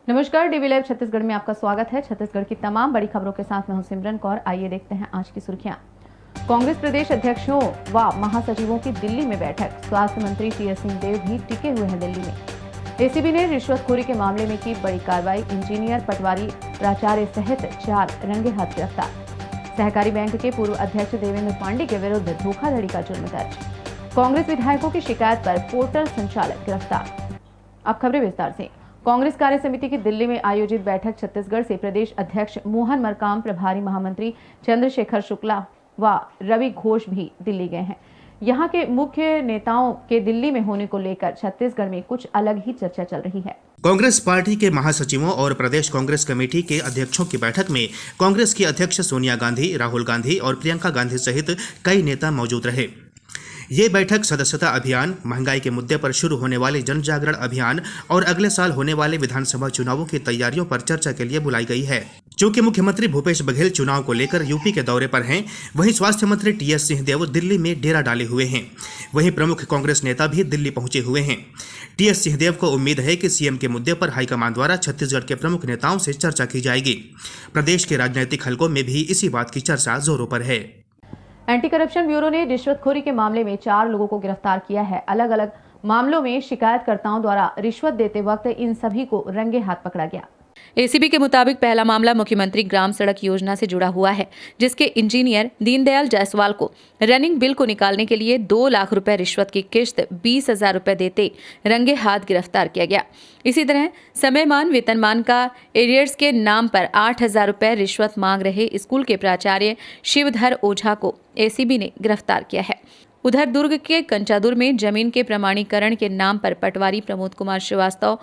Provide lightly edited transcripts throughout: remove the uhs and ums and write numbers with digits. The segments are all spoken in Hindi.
नमस्कार, डीवी लाइव छत्तीसगढ़ में आपका स्वागत है। छत्तीसगढ़ की तमाम बड़ी खबरों के साथ मैं हूं सिमरन कौर। आइए देखते हैं आज की सुर्खियां। कांग्रेस प्रदेश अध्यक्षों व महासचिवों की दिल्ली में बैठक। स्वास्थ्य मंत्री टीएस सिंहदेव भी टिके हुए हैं दिल्ली में। एसीबी ने रिश्वतखोरी के मामले में की बड़ी कार्रवाई। इंजीनियर, पटवारी, प्राचार्य सहित 4 रंगे हाथ गिरफ्तार। सहकारी बैंक के पूर्व अध्यक्ष देवेंद्र पांडे के विरुद्ध धोखाधड़ी का जुर्म दर्ज। कांग्रेस विधायकों की शिकायत पर पोर्टल संचालक गिरफ्तार। अब खबरें विस्तार से। कांग्रेस कार्य समिति की दिल्ली में आयोजित बैठक छत्तीसगढ़ से प्रदेश अध्यक्ष मोहन मरकाम, प्रभारी महामंत्री चंद्रशेखर शुक्ला व रवि घोष भी दिल्ली गए हैं। यहां के मुख्य नेताओं के दिल्ली में होने को लेकर छत्तीसगढ़ में कुछ अलग ही चर्चा चल रही है। कांग्रेस पार्टी के महासचिवों और प्रदेश कांग्रेस कमेटी के अध्यक्षों की बैठक में कांग्रेस की अध्यक्ष सोनिया गांधी, राहुल गांधी और प्रियंका गांधी सहित कई नेता मौजूद रहे। ये बैठक सदस्यता अभियान, महंगाई के मुद्दे पर शुरू होने वाले जन जागरण अभियान और अगले साल होने वाले विधानसभा चुनावों की तैयारियों पर चर्चा के लिए बुलाई गई है। चूंकि मुख्यमंत्री भूपेश बघेल चुनाव को लेकर यूपी के दौरे पर हैं, वहीं स्वास्थ्य मंत्री टीएस सिंहदेव दिल्ली में डेरा डाले हुए हैं। वहीं प्रमुख कांग्रेस नेता भी दिल्ली पहुंचे हुए हैं। टीएस सिंहदेव को उम्मीद है कि सीएम के मुद्दे पर हाईकमान द्वारा छत्तीसगढ़ के प्रमुख नेताओं से चर्चा की जाएगी। प्रदेश के राजनीतिक हलकों में भी इसी बात की चर्चा जोरों पर है। एंटी करप्शन ब्यूरो ने रिश्वतखोरी के मामले में 4 लोगों को गिरफ्तार किया है। अलग अलग मामलों में शिकायतकर्ताओं द्वारा रिश्वत देते वक्त इन सभी को रंगे हाथ पकड़ा गया। एसीबी के मुताबिक पहला मामला मुख्यमंत्री ग्राम सड़क योजना से जुड़ा हुआ है, जिसके इंजीनियर दीनदयाल जायसवाल को रनिंग बिल को निकालने के लिए 2 लाख रुपए रिश्वत की किश्त 20,000 रुपए देते रंगे हाथ गिरफ्तार किया गया। इसी तरह समयमान वेतनमान का एरियर्स के नाम पर 8,000 रुपए रिश्वत मांग रहे स्कूल के प्राचार्य शिवधर ओझा को एसीबी ने गिरफ्तार किया है। उधर दुर्ग के कंचादुर में जमीन के प्रमाणीकरण के नाम पर पटवारी प्रमोद कुमार श्रीवास्तव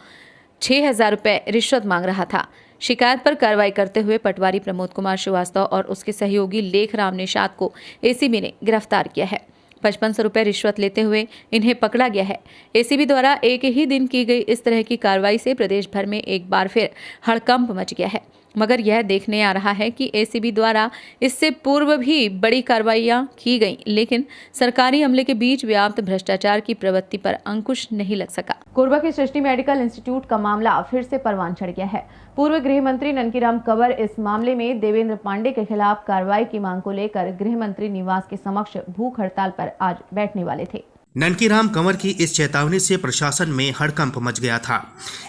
6,000 रुपए रिश्वत मांग रहा था। शिकायत पर कार्रवाई करते हुए पटवारी प्रमोद कुमार श्रीवास्तव और उसके सहयोगी लेखराम निषाद को एसीबी ने गिरफ्तार किया है। 5500 रुपए रिश्वत लेते हुए इन्हें पकड़ा गया है। एसीबी द्वारा एक ही दिन की गई इस तरह की कार्रवाई से प्रदेश भर में एक बार फिर हड़कंप मच गया है। मगर यह देखने आ रहा है कि एसीबी द्वारा इससे पूर्व भी बड़ी कार्रवाइयां की गईं, लेकिन सरकारी अमले के बीच व्याप्त भ्रष्टाचार की प्रवृत्ति पर अंकुश नहीं लग सका। कोरबा के सृष्टि मेडिकल इंस्टीट्यूट का मामला फिर से परवान चढ़ गया है। पूर्व गृह मंत्री ननकीराम कंवर इस मामले में देवेंद्र पांडे के खिलाफ कार्रवाई की मांग को लेकर गृह मंत्री निवास के समक्ष भूख हड़ताल पर आज बैठने वाले थे। ननकीराम कंवर की इस चेतावनी से प्रशासन में हड़कंप मच गया था।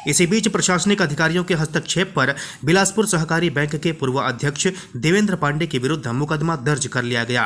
इसी बीच प्रशासनिक अधिकारियों के हस्तक्षेप पर बिलासपुर सहकारी बैंक के पूर्व अध्यक्ष देवेंद्र पांडे के विरुद्ध मुकदमा दर्ज कर लिया गया।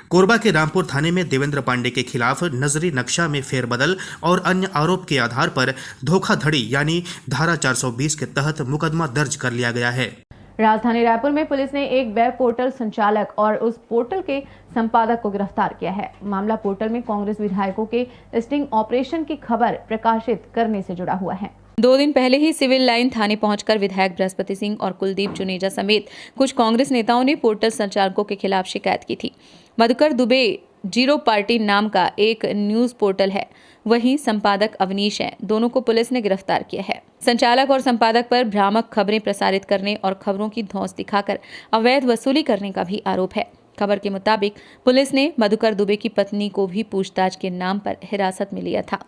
कोरबा के रामपुर थाने में देवेंद्र पांडे के खिलाफ नजरी नक्शा में फेरबदल और अन्य आरोप के आधार पर धोखाधड़ी यानी धारा 420 के तहत मुकदमा दर्ज कर लिया गया है। राजधानी रायपुर में पुलिस ने एक वेब पोर्टल संचालक और उस पोर्टल के संपादक को गिरफ्तार किया है। मामला पोर्टल में कांग्रेस विधायकों के स्टिंग ऑपरेशन की खबर प्रकाशित करने से जुड़ा हुआ है। 2 दिन पहले ही सिविल लाइन थाने पहुंचकर विधायक बृहस्पति सिंह और कुलदीप जुनेजा समेत कुछ कांग्रेस नेताओं ने पोर्टल संचालकों के खिलाफ शिकायत की थी। मधुकर दुबे जीरो पार्टी नाम का एक न्यूज पोर्टल है, वहीं संपादक अवनीश है। दोनों को पुलिस ने गिरफ्तार किया है। संचालक और संपादक पर भ्रामक खबरें प्रसारित करने और खबरों की धौंस दिखाकर अवैध वसूली करने का भी आरोप है। खबर के मुताबिक पुलिस ने मधुकर दुबे की पत्नी को भी पूछताछ के नाम पर हिरासत में लिया था।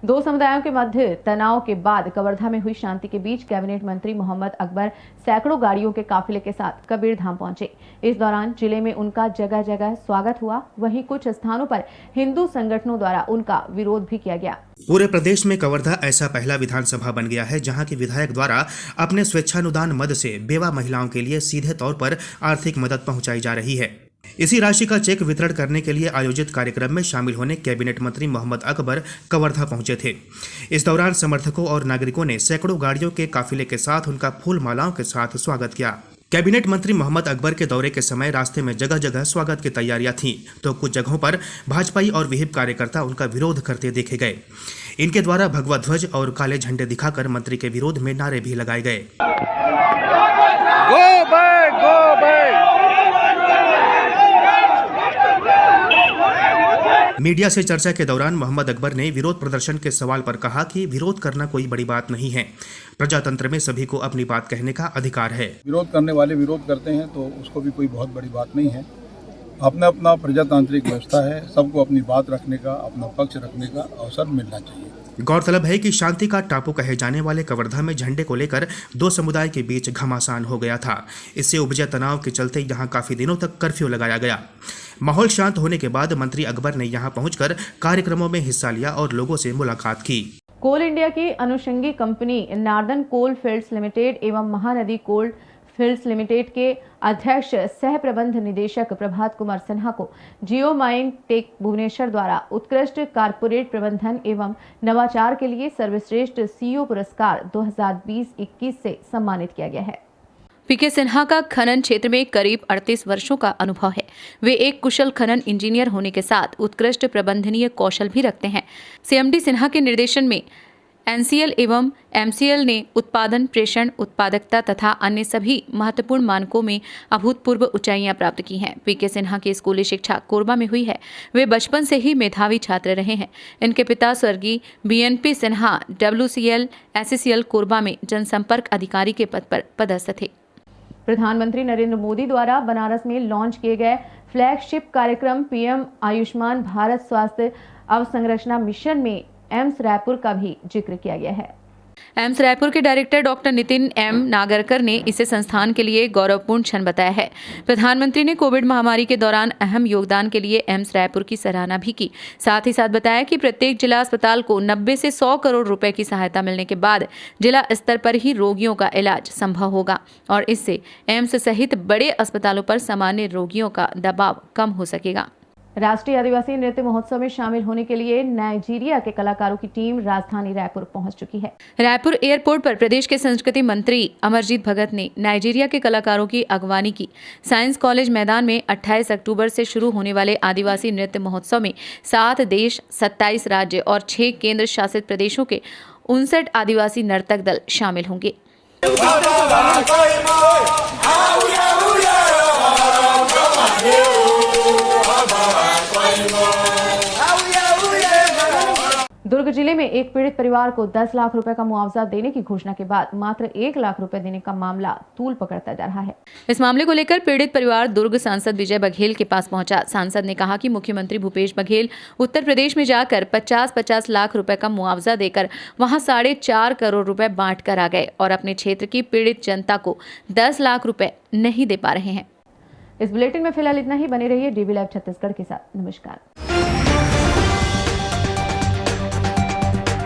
2 समुदायों के मध्य तनाव के बाद कवर्धा में हुई शांति के बीच कैबिनेट मंत्री मोहम्मद अकबर सैकड़ों गाड़ियों के काफिले के साथ कबीरधाम पहुंचे। इस दौरान जिले में उनका जगह जगह स्वागत हुआ। वहीं कुछ स्थानों पर हिंदू संगठनों द्वारा उनका विरोध भी किया गया। पूरे प्रदेश में कवर्धा ऐसा पहला विधानसभा बन गया है जहां की विधायक द्वारा अपने स्वेच्छानुदान मद से बेवा महिलाओं के लिए सीधे तौर पर आर्थिक मदद पहुंचाई जा रही है। इसी राशि का चेक वितरण करने के लिए आयोजित कार्यक्रम में शामिल होने कैबिनेट मंत्री मोहम्मद अकबर कवर्धा पहुंचे थे। इस दौरान समर्थकों और नागरिकों ने सैकड़ों गाड़ियों के काफिले के साथ उनका फूल मालाओं के साथ स्वागत किया। कैबिनेट मंत्री मोहम्मद अकबर के दौरे के समय रास्ते में जगह जगह स्वागत की तैयारियां थीं, तो कुछ जगहों पर भाजपाई और विहिप कार्यकर्ता उनका विरोध करते देखे गए। इनके द्वारा भगवा ध्वज और काले झंडे दिखाकर मंत्री के विरोध में नारे भी लगाए गए। मीडिया से चर्चा के दौरान मोहम्मद अकबर ने विरोध प्रदर्शन के सवाल पर कहा कि विरोध करना कोई बड़ी बात नहीं है। प्रजातंत्र में सभी को अपनी बात कहने का अधिकार है। विरोध करने वाले विरोध करते हैं तो उसको भी कोई बहुत बड़ी बात नहीं है। अपना अपना प्रजातांत्रिक व्यवस्था है, सबको अपनी बात रखने का, अपना पक्ष रखने का अवसर मिलना चाहिए। गौरतलब है कि शांति का टापू कहे जाने वाले कवर्धा में झंडे को लेकर दो समुदाय के बीच घमासान हो गया था। इससे उपजे तनाव के चलते यहां काफी दिनों तक कर्फ्यू लगाया गया। माहौल शांत होने के बाद मंत्री अकबर ने यहां पहुंचकर कार्यक्रमों में हिस्सा लिया और लोगों से मुलाकात की। कोल इंडिया की अनुषंगी कंपनी नार्दर्न कोल फील्ड्स लिमिटेड एवं महानदी कोल फील्ड्स लिमिटेड के अध्यक्ष सह प्रबंध निदेशक प्रभात कुमार सिन्हा को जियो माइंड टेक भुवनेश्वर द्वारा उत्कृष्ट कारपोरेट प्रबंधन एवं नवाचार के लिए सर्वश्रेष्ठ सीईओ पुरस्कार 2020-21 से सम्मानित किया गया है। पीके सिन्हा का खनन क्षेत्र में करीब 38 वर्षों का अनुभव है। वे एक कुशल खनन इंजीनियर होने के साथ उत्कृष्ट प्रबंधनीय कौशल भी रखते हैं। सीएमडी सिन्हा के निर्देशन में एनसीएल एवं एमसीएल ने उत्पादन, प्रेषण, उत्पादकता तथा अन्य सभी महत्वपूर्ण मानकों में अभूतपूर्व ऊंचाइयां प्राप्त की हैं। पीके सिन्हा की स्कूली शिक्षा कोरबा में हुई है। वे बचपन से ही मेधावी छात्र रहे हैं। इनके पिता स्वर्गीय BNP Sinha WCL SCCL Korba में जनसंपर्क अधिकारी के पद पर पदस्थ थे। प्रधानमंत्री नरेंद्र मोदी द्वारा बनारस में लॉन्च किए गए फ्लैगशिप कार्यक्रम पीएम आयुष्मान भारत स्वास्थ्य अवसंरचना मिशन में एम्स रायपुर का भी जिक्र किया गया है। एम्स रायपुर के director doctor Nitin M Nagarkar ने इसे संस्थान के लिए गौरवपूर्ण क्षण बताया है। प्रधानमंत्री ने कोविड महामारी के दौरान अहम योगदान के लिए एम्स रायपुर की सराहना भी की। साथ ही साथ बताया कि प्रत्येक जिला अस्पताल को 90 से 100 करोड़ रुपए की सहायता मिलने के बाद जिला स्तर पर ही रोगियों का इलाज संभव होगा और इससे एम्स सहित बड़े अस्पतालों पर सामान्य रोगियों का दबाव कम हो सकेगा। राष्ट्रीय आदिवासी नृत्य महोत्सव में शामिल होने के लिए नाइजीरिया के कलाकारों की टीम राजधानी रायपुर पहुंच चुकी है। रायपुर एयरपोर्ट पर प्रदेश के संस्कृति मंत्री अमरजीत भगत ने नाइजीरिया के कलाकारों की अगवानी की। साइंस कॉलेज मैदान में 28 अक्टूबर से शुरू होने वाले आदिवासी नृत्य महोत्सव में 7 देश, 27 राज्य और 6 केंद्र शासित प्रदेशों के 59 आदिवासी नर्तक दल शामिल होंगे। दुर्ग जिले में एक पीड़ित परिवार को 10 लाख रुपए का मुआवजा देने की घोषणा के बाद मात्र 1 लाख रुपए देने का मामला तूल पकड़ता जा रहा है। इस मामले को लेकर पीड़ित परिवार दुर्ग सांसद विजय बघेल के पास पहुंचा। सांसद ने कहा कि मुख्यमंत्री भूपेश बघेल उत्तर प्रदेश में जाकर 50-50 लाख रुपए का मुआवजा देकर वहां 4.5 करोड़ रुपए बांट कर आ गए और अपने क्षेत्र की पीड़ित जनता को 10 लाख रुपए नहीं दे पा रहे हैं। इस बुलेटिन में फिलहाल इतना ही। बने रहिए DB लाइव छत्तीसगढ़ के साथ। नमस्कार।